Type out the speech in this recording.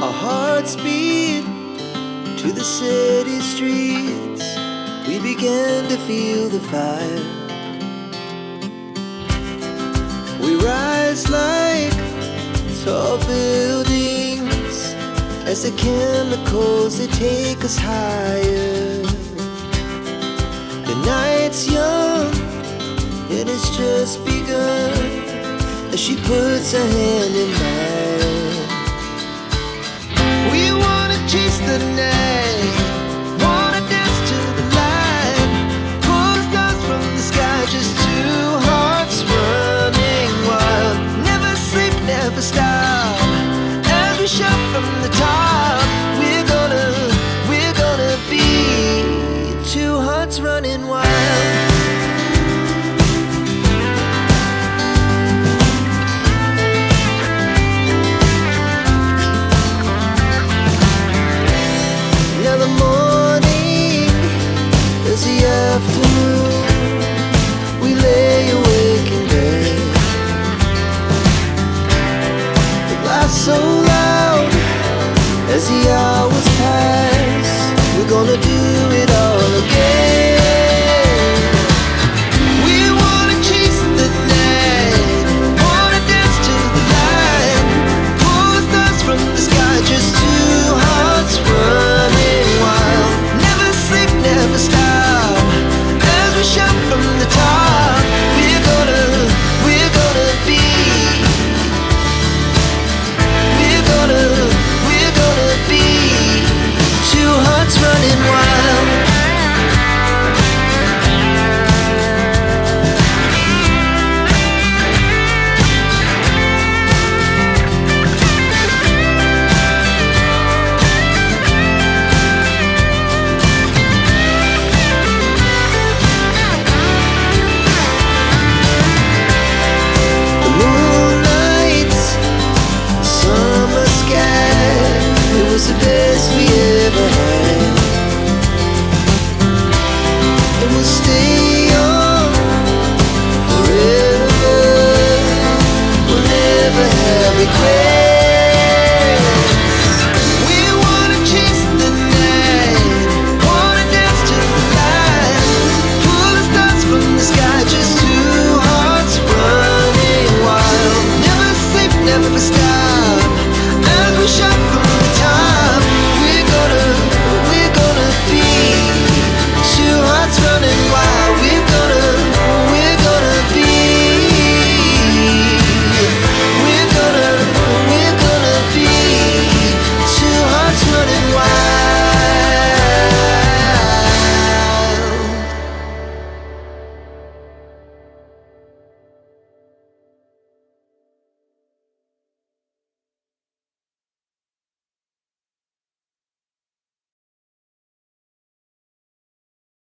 Our hearts beat to the city streets. We began to feel the fire. We rise like tall buildings as the chemicals, they take us higher. The night's young, it has just begun, as she puts her hand in mine. We wanna chase the night, wanna dance to the light, pull the stars from the sky, just two hearts running wild. Never sleep, never stop, as we shout from the top. We're gonna be two hearts running wild. Now the morning is the afternoon. We lay awake in bed. The laughs so loud as the